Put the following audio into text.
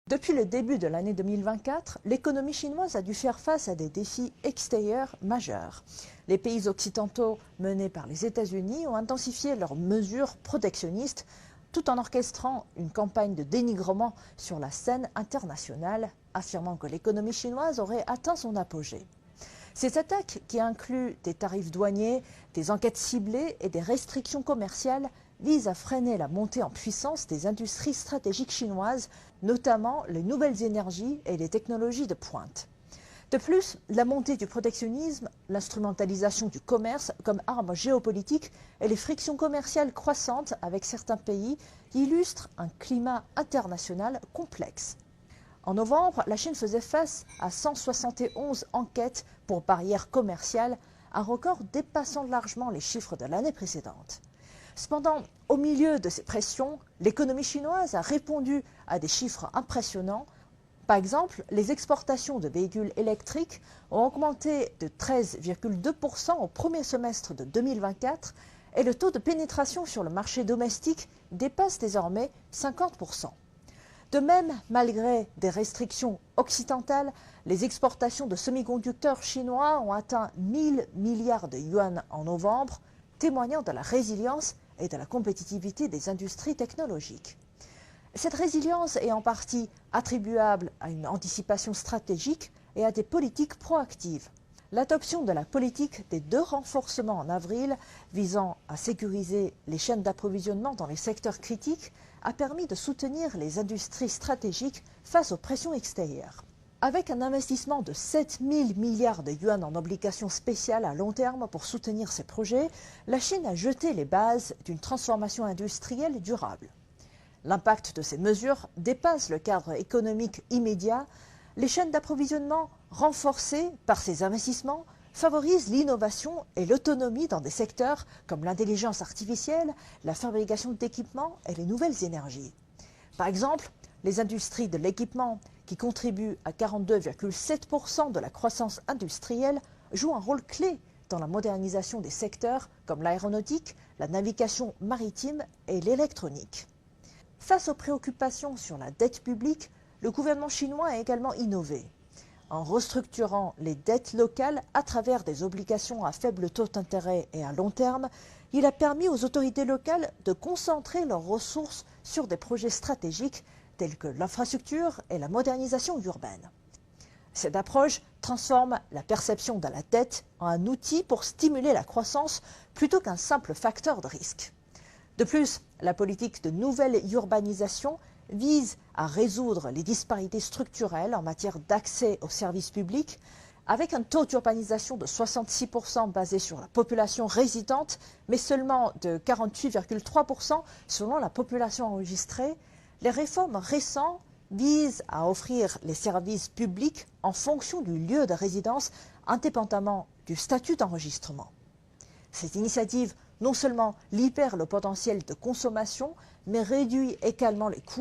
Depuis le début de l'année 2024, l'économie chinoise a dû faire face à des défis extérieurs majeurs. Les pays occidentaux menés par les États-Unis ont intensifié leurs mesures protectionnistes tout en orchestrant une campagne de dénigrement sur la scène internationale, affirmant que l'économie chinoise aurait atteint son apogée. Ces attaques, qui incluent des tarifs douaniers, des enquêtes ciblées et des restrictions commerciales, visent à freiner la montée en puissance des industries stratégiques chinoises, notamment les nouvelles énergies et les technologies de pointe. De plus, la montée du protectionnisme, l'instrumentalisation du commerce comme arme géopolitique et les frictions commerciales croissantes avec certains pays illustrent un climat international complexe. En novembre, la Chine faisait face à 171 enquêtes pour barrières commerciales, un record dépassant largement les chiffres de l'année précédente. Cependant, au milieu de ces pressions, l'économie chinoise a répondu à des chiffres impressionnants. Par exemple, les exportations de véhicules électriques ont augmenté de 13,2% au premier semestre de 2024 et le taux de pénétration sur le marché domestique dépasse désormais 50%. De même, malgré des restrictions occidentales, les exportations de semi-conducteurs chinois ont atteint 1000 milliards de yuan en novembre, témoignant de la résilience et de la compétitivité des industries technologiques. Cette résilience est en partie attribuable à une anticipation stratégique et à des politiques proactives. L'adoption de la politique des 2 renforcements en avril, visant à sécuriser les chaînes d'approvisionnement dans les secteurs critiques, a permis de soutenir les industries stratégiques face aux pressions extérieures. Avec un investissement de 7 000 milliards de yuan en obligations spéciales à long terme pour soutenir ces projets, la Chine a jeté les bases d'une transformation industrielle durable. L'impact de ces mesures dépasse le cadre économique immédiat. Les chaînes d'approvisionnement renforcées par ces investissements favorisent l'innovation et l'autonomie dans des secteurs comme l'intelligence artificielle, la fabrication d'équipements et les nouvelles énergies. Par exemple, les industries de l'équipement, qui contribuent à 42,7% de la croissance industrielle, jouent un rôle clé dans la modernisation des secteurs comme l'aéronautique, la navigation maritime et l'électronique. Face aux préoccupations sur la dette publique, le gouvernement chinois a également innové. En restructurant les dettes locales à travers des obligations à faible taux d'intérêt et à long terme, il a permis aux autorités locales de concentrer leurs ressources sur des projets stratégiques tels que l'infrastructure et la modernisation urbaine. Cette approche transforme la perception de la dette en un outil pour stimuler la croissance plutôt qu'un simple facteur de risque. De plus, la politique de nouvelle urbanisation vise à résoudre les disparités structurelles en matière d'accès aux services publics, avec un taux d'urbanisation de 66% basé sur la population résidente, mais seulement de 48,3% selon la population enregistrée. Les réformes récentes visent à offrir les services publics en fonction du lieu de résidence, indépendamment du statut d'enregistrement. Cette initiative non seulement libère le potentiel de consommation, mais réduit également les coûts